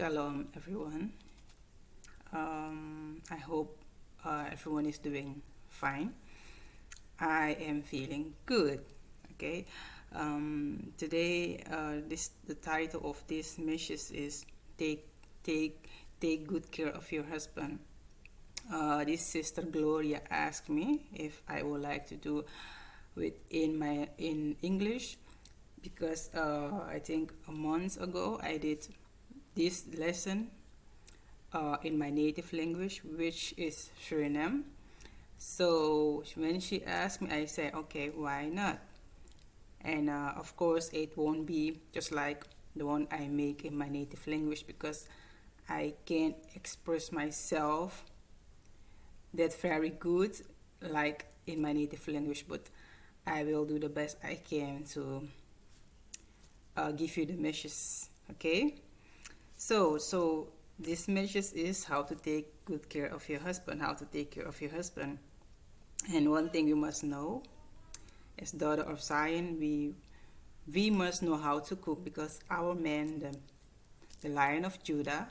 Shalom, everyone. I hope everyone is doing fine. I am feeling good. Okay. Today, the title of this message is take take take good care of your husband. This sister Gloria asked me if I would like to do it in English because I think a month ago I did this lesson in my native language, which is Suriname. So when she asked me, I said, okay, why not? And of course, it won't be just like the one I make in my native language because I can't express myself that very good like in my native language, but I will do the best I can to give you the message. Okay. So this message is how to take good care of your husband, how to take care of your husband. And one thing you must know, as daughter of Zion, we must know how to cook because our men, the Lion of Judah,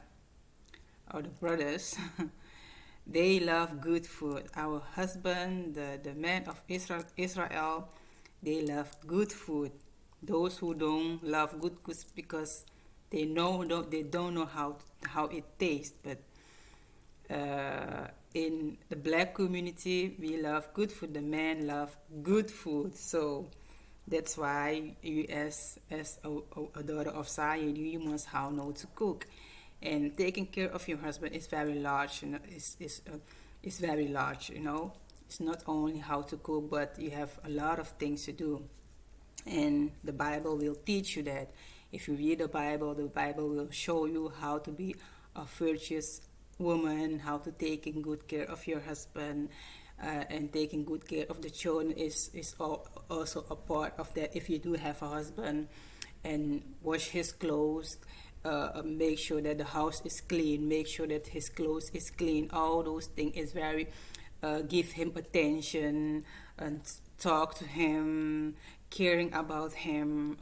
or the brothers, they love good food. Our husband, the men of Israel, they love good food. Those who don't love good food because they don't know how it tastes. But in the black community, we love good food. The men love good food. So that's why you, as a daughter of Zion, you must know to cook. And taking care of your husband is very large. You know, it's very large. You know, it's not only how to cook, but you have a lot of things to do. And the Bible will teach you that. If you read the Bible will show you how to be a virtuous woman, how to take good care of your husband, and taking good care of the children is also a part of that. If you do have a husband, and wash his clothes, make sure that the house is clean, make sure that his clothes is clean. All those things is very give him attention and talk to him, caring about him.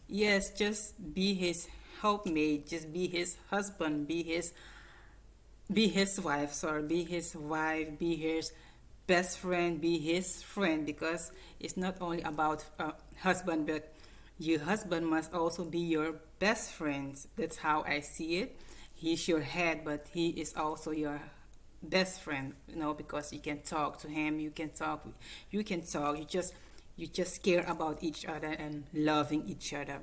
Yes, just be his helpmate, just be his husband, be his wife, be his best friend, be his friend, because it's not only about husband, but your husband must also be your best friend. That's how I see it. He's your head, but he is also your best friend, because you can talk to him, you talk, you just care about each other and loving each other.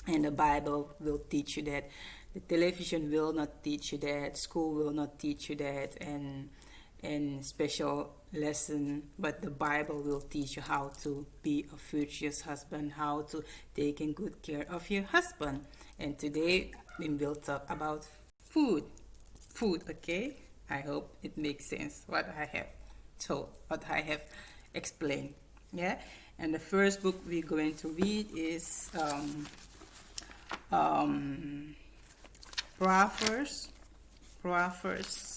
And the Bible will teach you that. The television will not teach you that. School will not teach you that. And special lesson, but the Bible will teach you how to be a virtuous husband, how to take good care of your husband. And today we will talk about food. Okay? I hope it makes sense what I have explained. Yeah. And the first book we're going to read is Proverbs,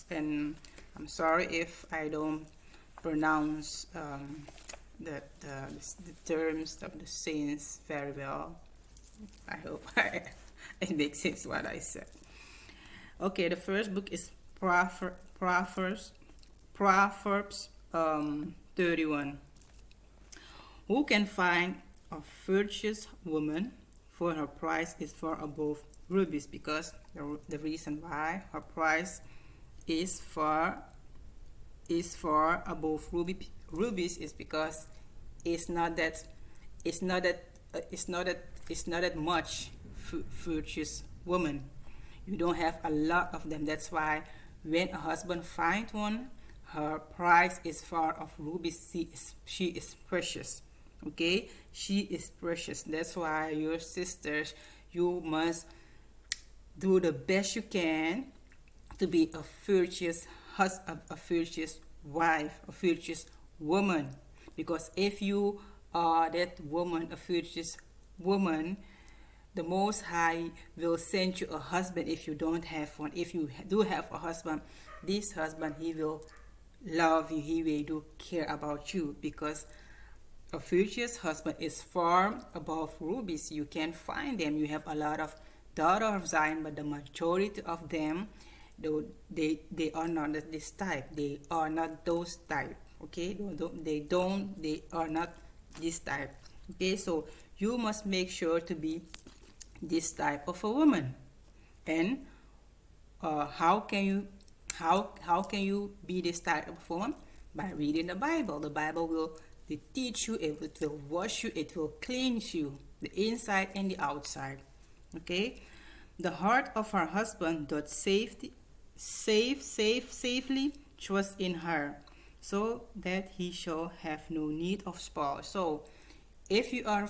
and I'm sorry if I don't pronounce the terms of the sayings very well. I hope it makes sense what I said. Okay, the first book is Proverbs 31. Who can find a virtuous woman? For her price is far above rubies. Because the reason why her price is far above rubies is because it's not that much virtuous woman. You don't have a lot of them. That's why when a husband finds one, her price is far of rubies. She is precious. Okay, she is precious. That's why your sisters, you must do the best you can to be a virtuous husband, a virtuous wife, a virtuous woman. Because if you are that woman, a virtuous woman, the Most High will send you a husband if you don't have one. If you do have a husband, this husband, he will love you, he will do care about you, because A virtuous husband is far above rubies. You can find them. You have a lot of daughter of Zion, but the majority of them, though they are not this type. They are not those type. Okay, they are not this type. Okay, so you must make sure to be this type of a woman. And how can you be this type of woman? By reading the Bible. The Bible will teach you, it will wash you, it will cleanse you, the inside and the outside. Okay? The heart of her husband doth safely trust in her, so that he shall have no need of spoil. So if you are a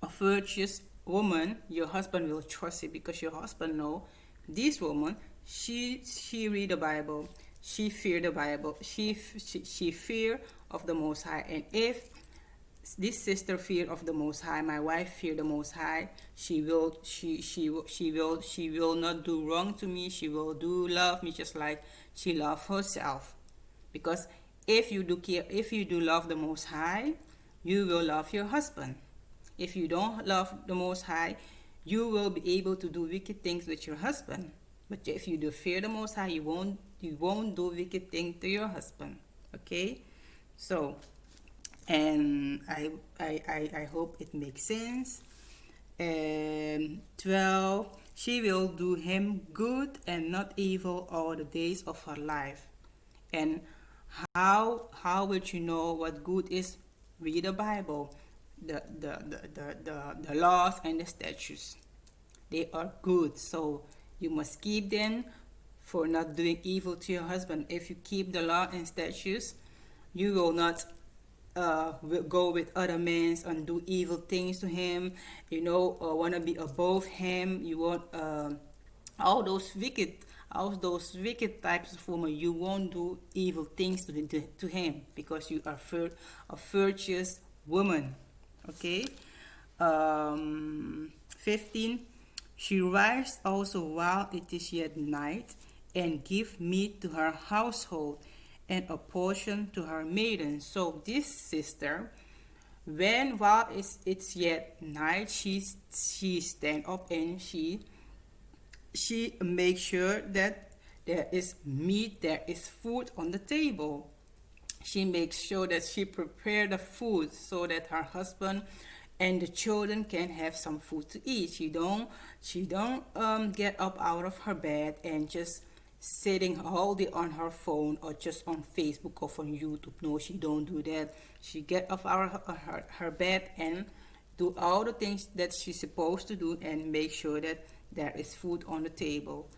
virtuous woman, your husband will trust you, because your husband know this woman, she read the Bible, she fear the Bible, she fear of the Most High. And if this sister fear of the Most High, my wife fear the Most High, she will not do wrong to me. She will do love me just like she love herself. Because if you do love the Most High, you will love your husband. If you don't love the Most High, you will be able to do wicked things with your husband. But if you do fear the Most High, you won't do wicked things to your husband. Okay? So, and I hope it makes sense. 12, she will do him good and not evil all the days of her life. And how would you know what good is? Read the Bible. The laws and the statutes, they are good, so you must keep them for not doing evil to your husband. If you keep the law and statutes, you will not go with other men and do evil things to him, or want to be above him. You want all those wicked types of women. You won't do evil things to him, because you are a virtuous woman. Okay. 15, she rises also while it is yet night, and give meat to her household, and a portion to her maidens. So this sister, while it's yet night, she stand up and she makes sure that there is meat, there is food on the table. She makes sure that she prepared the food so that her husband and the children can have some food to eat. She don't get up out of her bed and just sitting all day on her phone or just on Facebook or on YouTube. No, she don't do that. She get up out of her bed and do all the things that she's supposed to do, and make sure that there is food on the table.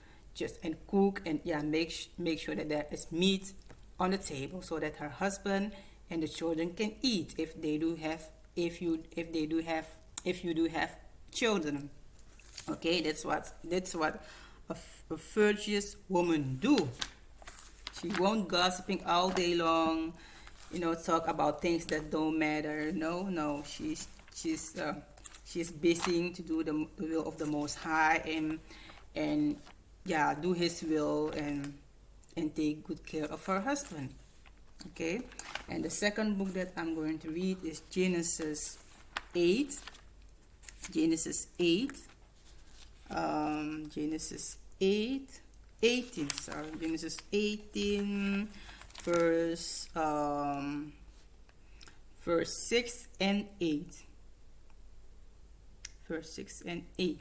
And cook, and make sure that there is meat on the table, so that her husband and the children can eat, if you do have children. Okay, that's what a virtuous woman do. She won't gossiping all day long, talk about things that don't matter. No, she's busy to do the will of the Most High, and do His will, and take good care of her husband. Okay, and the second book that I'm going to read is Genesis 8. Genesis 18, Genesis 18, verse 6 and 8. Verse 6 and 8.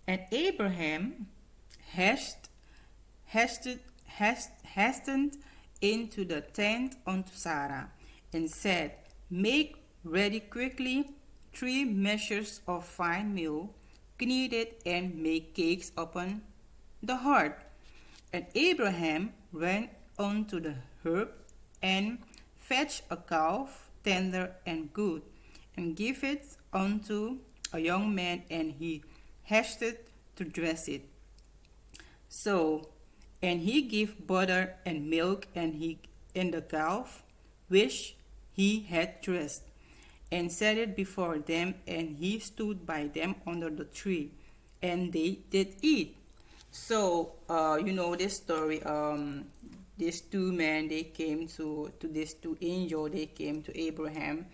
And Abraham hastened into the tent unto Sarah, and said, Make ready quickly 3 measures of fine meal, knead it, and make cakes upon the hearth. And Abraham went unto the herb, and fetched a calf, tender and good, and gave it unto a young man, and he hasted to dress it. So, and he gave butter and milk, and the calf, which he had dressed, and set it before them, and he stood by them under the tree, and they did eat. So, this story, these two men, they came to these two angels, they came to Abraham.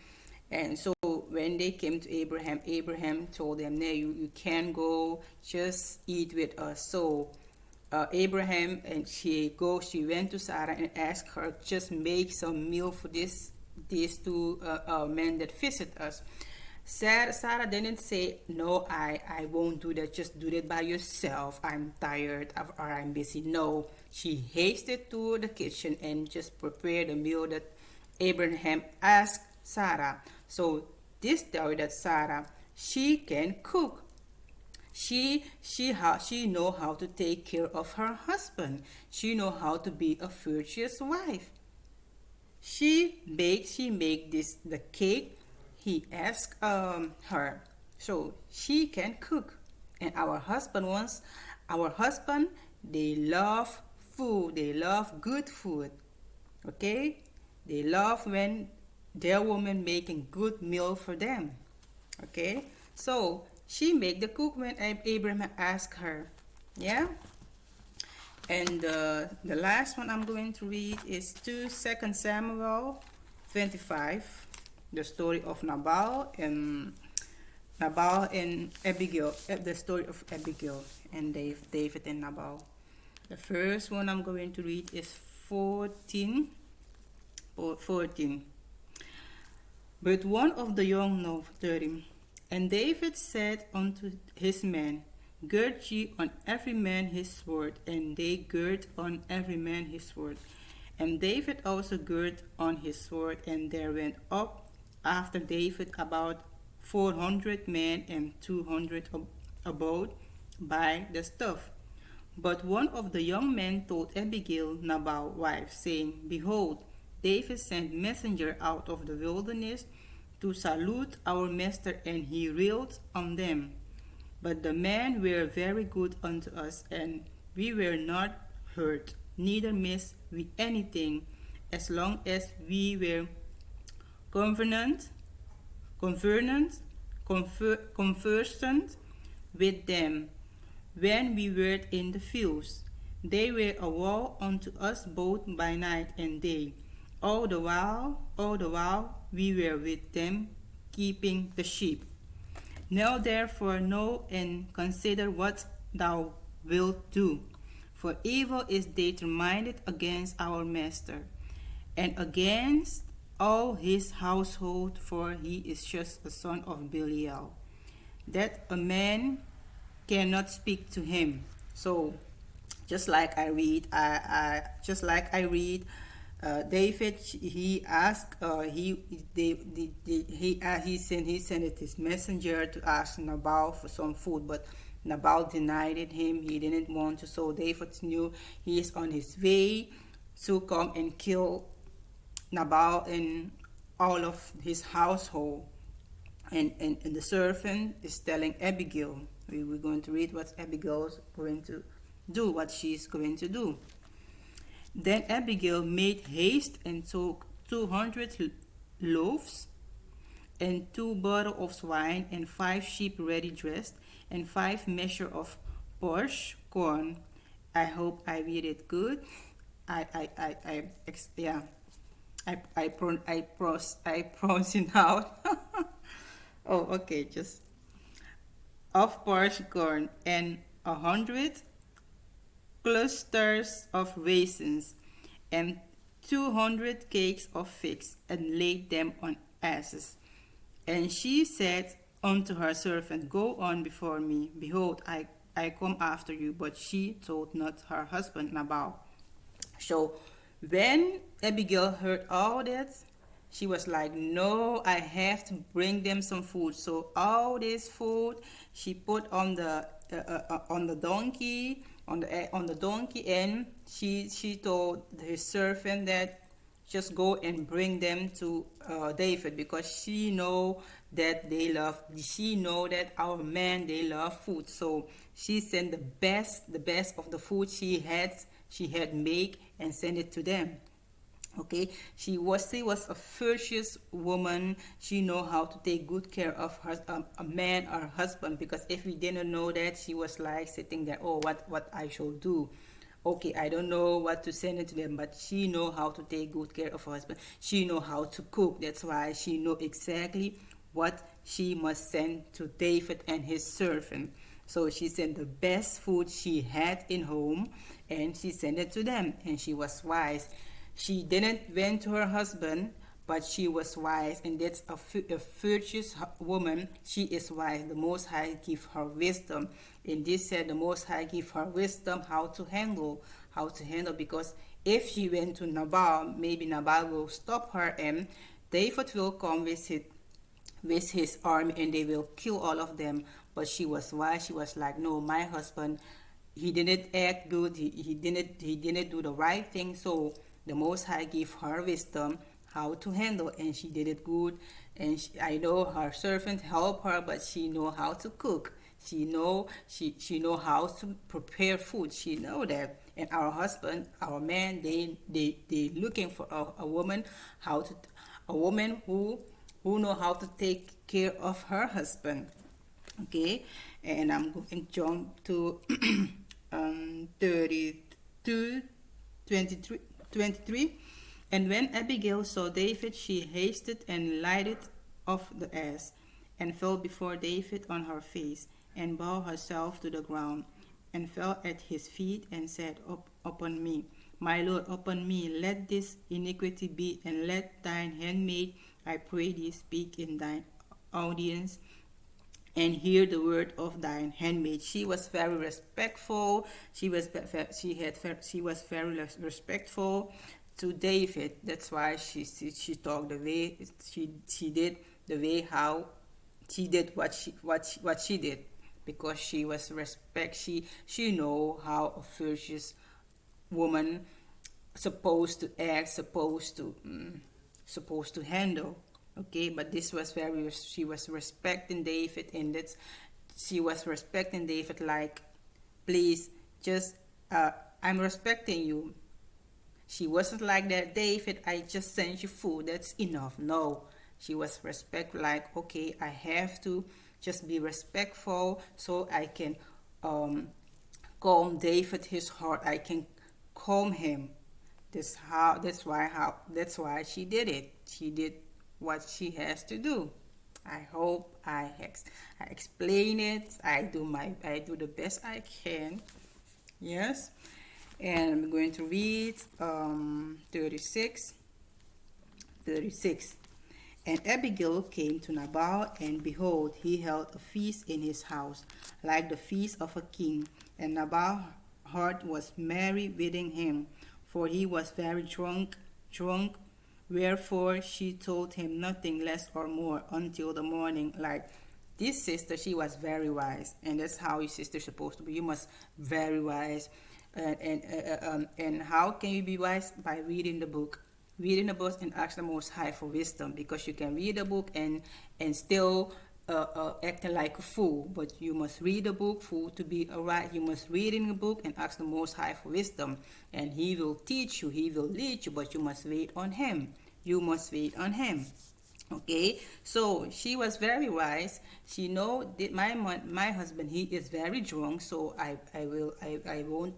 And so when they came to Abraham, Abraham told them, no, you can't go, just eat with us. So Abraham, and she went to Sarah and asked her, just make some meal for these two men that visit us. Sarah didn't say, no, I won't do that, just do that by yourself, I'm tired or I'm busy. No, she hasted to the kitchen and just prepared a meal that Abraham asked Sarah. So this tells you that Sarah, she can cook. She know how to take care of her husband. She know how to be a virtuous wife. She make this the cake he asked her. So she can cook. And our husband, they love food. They love good food. Okay? They love when their woman making good meal for them. Okay? So she make the cook when Abraham asked her. Yeah? And the last one I'm going to read is 2 Samuel 25, the story of Nabal and Abigail, the story of Abigail and David and Nabal. The first one I'm going to read is 14. But one of the young men, 30, and David said unto his men, gird ye on every man his sword, and they girt on every man his sword. And David also girt on his sword, and there went up after David about 400 men, and 200 abode by the stuff. But one of the young men told Abigail, Nabal's wife, saying, behold, David sent messenger out of the wilderness to salute our master, and he railed on them. But the men were very good unto us, and we were not hurt, neither missed we anything, as long as we were conversant with them when we were in the fields. They were a wall unto us both by night and day. All the while we were with them, keeping the sheep. Now therefore know and consider what thou wilt do, for evil is determined against our master, and against all his household, for he is just a son of Belial, that a man cannot speak to him. So, just like I read, David, he asked, he sent his messenger to ask Nabal for some food, but Nabal denied it him. He didn't want to. So David knew he is on his way to come and kill Nabal and all of his household. And the servant is telling Abigail. We're going to read what Abigail is going to do, what she's going to do. Then Abigail made haste and took 200 loaves and 2 bottles of wine and 5 sheep ready dressed and 5 measure of parched corn. I hope I read it good. I pronounce it out. Oh, okay, just of parched corn and 100 clusters of raisins, and 200 cakes of figs, and laid them on asses. And she said unto her servant, go on before me, behold, I come after you. But she told not her husband Nabal. So when Abigail heard all that, she was like, no, I have to bring them some food. So all this food she put on the donkey, on the donkey, and she told his servant that just go and bring them to David, because she know that our men, they love food. So she sent the best of the food she had made and sent it to them. Okay, she was a virtuous woman. She know how to take good care of her a man or husband, because if we didn't know that, she was like sitting there, oh, what I shall do, okay, I don't know what to send it to them, but she know how to take good care of her husband. She know how to cook. That's why she know exactly what she must send to David and his servant. So she sent the best food she had in home, and she sent it to them. And she was wise. She didn't went to her husband, but she was wise, and that's a virtuous woman. She is wise. The Most High give her wisdom. And this said the Most High give her wisdom how to handle, because if she went to Nabal, maybe Nabal will stop her, and David will come with his army, and they will kill all of them. But she was wise. She was like, no, my husband, he didn't act good. He didn't do the right thing. So the Most High gave her wisdom how to handle, and she did it good. And I know her servant help her, but she know how to cook. She know how to prepare food. She know that. And our husband, our man, they looking for a woman, a woman who know how to take care of her husband. Okay, and I'm going to jump to 32, 23. And when Abigail saw David, she hasted and lighted off the ass, and fell before David on her face, and bowed herself to the ground, and fell at his feet, and said, upon me, my Lord, upon me, let this iniquity be, and let thine handmaid, I pray thee, speak in thine audience, and hear the word of thine handmaid. She was very respectful. She was very respectful to David. That's why she talked the way she did, the way how she did what she did, because she was respect. She know how a virtuous woman supposed to act, supposed to handle. Okay, but she was respecting David, and she was respecting David like, please, just I'm respecting you. She wasn't like that, David, I just sent you food, that's enough. No, she was respect like, okay, I have to just be respectful so I can calm David his heart. I can calm him. That's why she did it. She did what she has to do. I hope I explain it. I do the best I can. Yes. And I'm going to read 36. And Abigail came to Nabal, and behold, he held a feast in his house, like the feast of a king. And Nabal's heart was merry within him, for he was very drunk. Wherefore she told him nothing less or more until the morning. Like this sister, she was very wise, and that's how your sister's supposed to be. You must very wise. And how can you be wise? By reading the book. Reading the book and ask the Most High for wisdom, because you can read a book and still acting like a fool. But you must read the book for to be alright. You must read in the book and ask the Most High for wisdom, and He will teach you. He will lead you, but you must wait on Him. You must wait on Him. Okay, so she was very wise. She know that my husband, he is very drunk, so I won't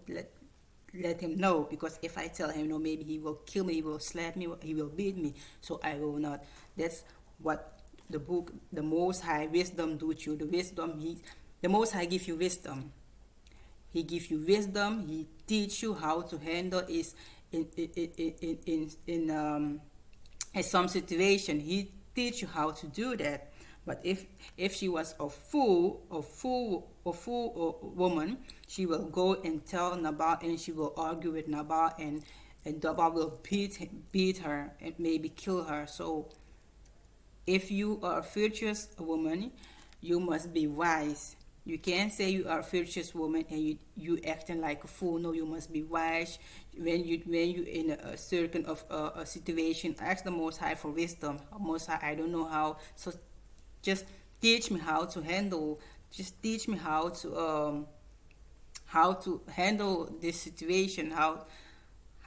let him know, because if I tell him no, maybe he will kill me, he will slap me, he will beat me. So I will not. That's what the book, the Most High wisdom do to you. The Most High give you wisdom. He give you wisdom. He teach you how to handle is in some situation. He teach you how to do that. But if she was a fool woman, she will go and tell Nabal, and she will argue with Nabal, and Nabal will beat her and maybe kill her. So if you are a virtuous woman, you must be wise. You can't say you are a virtuous woman and you acting like a fool. No, you must be wise. When you in a certain of a situation, ask the Most High for wisdom. Most High, I don't know how, so just teach me how to handle. Just teach me how to handle this situation. How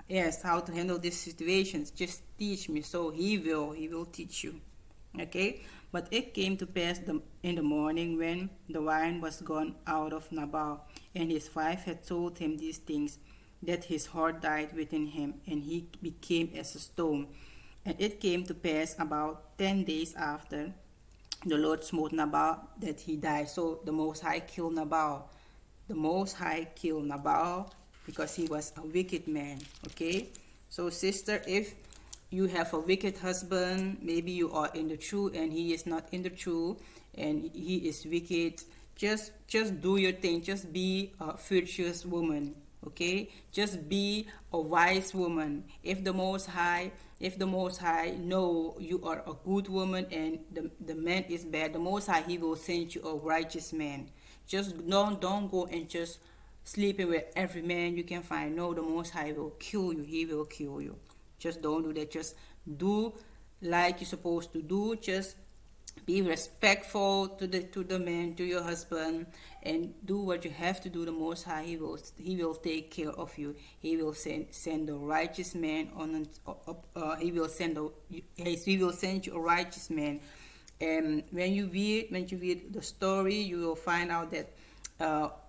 to handle these situations. Just teach me. So He will teach you. Okay. But it came to pass in the morning, when the wine was gone out of Nabal, and his wife had told him these things, that his heart died within him, and he became as a stone. And it came to pass about 10 days after, the Lord smote Nabal that he died. So the Most High killed Nabal. The Most High killed Nabal because he was a wicked man. Okay? So sister, if you have a wicked husband, maybe you are in the truth and he is not in the truth and he is wicked, just do your thing. Just be a virtuous woman. Okay, just be a wise woman. If the most high know you are a good woman and the man is bad, the Most High, he will send you a righteous man. Just don't go and just sleeping with every man you can find. No, the Most High will kill you. He will kill you. Just don't do that. Just do like you're supposed to do. Just be respectful to the man, to your husband, and do what you have to do. The Most High, he will take care of you. He will send a righteous man on. He will send you a righteous man. And when you read the story, you will find out that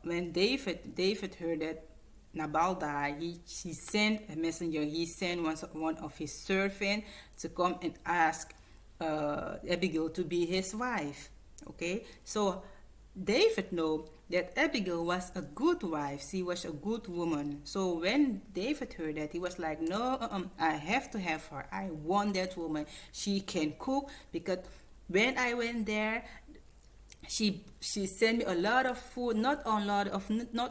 when David heard that Nabal died, he sent a messenger. He sent one of his servants to come and ask Abigail to be his wife. Okay, so David know that Abigail was a good wife. She was a good woman. So when David heard that, he was like, no, I have to have her. I want that woman. She can cook, because when I went there, she sent me a lot of food, not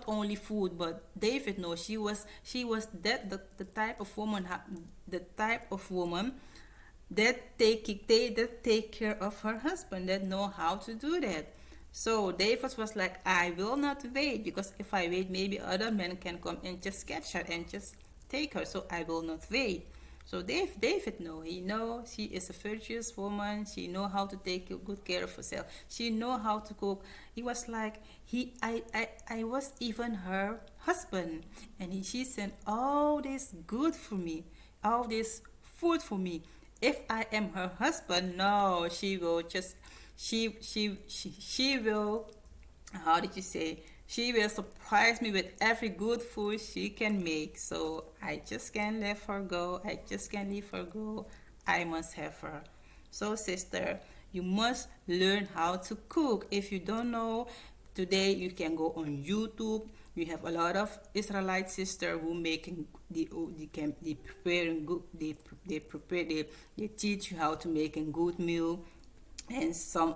only food, but David knows she was the type of woman, that take care of her husband, that know how to do that. So David was like, I will not wait, because if I wait, maybe other men can come and just catch her and just take her. So I will not wait. So David he know she is a virtuous woman. She know how to take good care of herself. She know how to cook. He was like, I was even her husband, and she sent all this good for me, all this food for me. If I am her husband, no, she will just she will, how did you say, she will surprise me with every good food she can make. So I just can't let her go. I just can't leave her go. I must have her. So sister, you must learn how to cook. If you don't know, today you can go on YouTube. We have a lot of Israelite sisters who making they preparing good, they teach you how to make a good meal, and some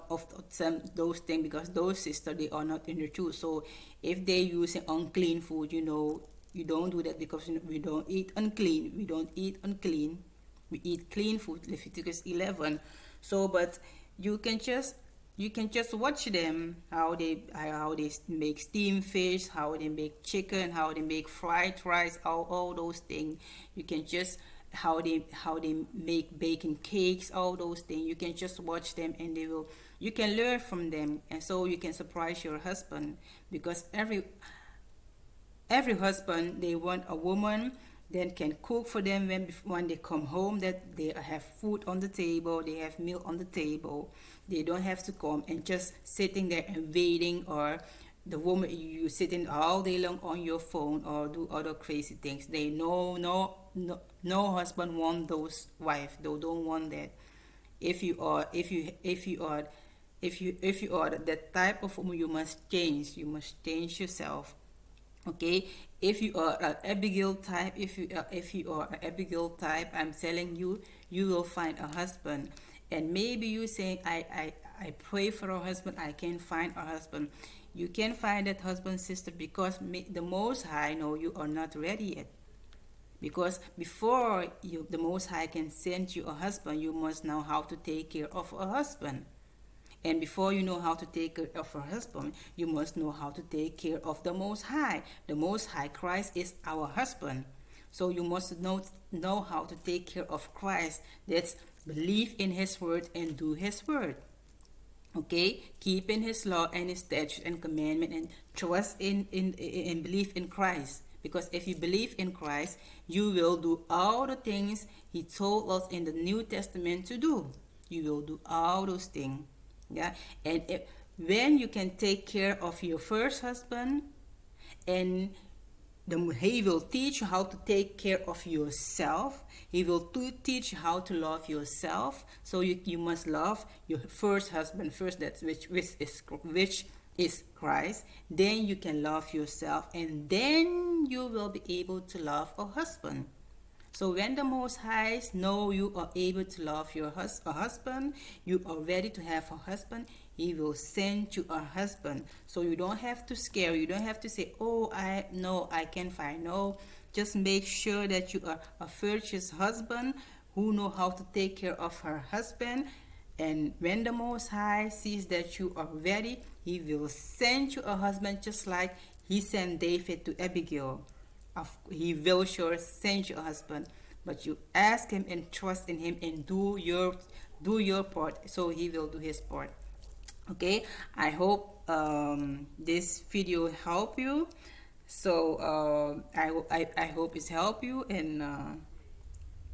those things, because those sisters, they are not in the truth. So if they using unclean food, you don't do that, because we don't eat unclean. We eat clean food, Leviticus 11. So but you can just watch them, how they make steamed fish, how they make chicken, how they make fried rice, all those things. You can just how they make baking cakes, all those things. You can just watch them, and you can learn from them, and so you can surprise your husband, because every husband, they want a woman that can cook for them when they come home, that they have food on the table, they have meal on the table. They don't have to come and just sitting there and waiting, or the woman, you sitting all day long on your phone or do other crazy things. They know no husband want those wife. They don't want that. If you are that type of woman, you must change. You must change yourself. Okay, if you are an Abigail type, if you are an Abigail type, I'm telling you, you will find a husband. And maybe you saying, I pray for a husband, I can't find a husband. You can find that husband, sister, because the Most High know you are not ready yet. Because before the Most High can send you a husband, you must know how to take care of a husband. And before you know how to take care of a husband, you must know how to take care of the Most High. The Most High, Christ, is our husband. So you must know how to take care of Christ. That's believe in His word and do His word. Okay, keeping His law and His statutes and commandment, and trust in believe in Christ. Because if you believe in Christ, you will do all the things He told us in the New Testament to do. You will do all those things. Yeah, when you can take care of your first husband, and he will teach you how to take care of yourself. He will teach you how to love yourself. So you must love your first husband first, that's which is Christ. Then you can love yourself, and then you will be able to love a husband. So when the Most High know you are able to love your husband, you are ready to have a husband, He will send you a husband. So you don't have to scare. You don't have to say, "Oh, I can't find." No, just make sure that you are a virtuous husband who know how to take care of her husband. And when the Most High sees that you are ready, He will send you a husband, just like He sent David to Abigail. He will sure send you a husband, but you ask Him and trust in Him and do your part, so He will do His part. Okay, I hope this video help you. So I hope it's help you, and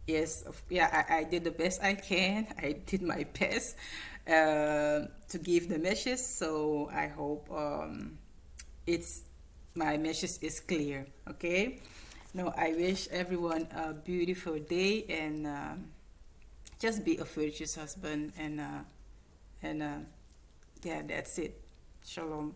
yes, yeah, I did the best I can. I did my best to give the message. So I hope it's my message is clear. Okay, now I wish everyone a beautiful day, and just be a virtuous husband, and yeah, that's it. Shalom.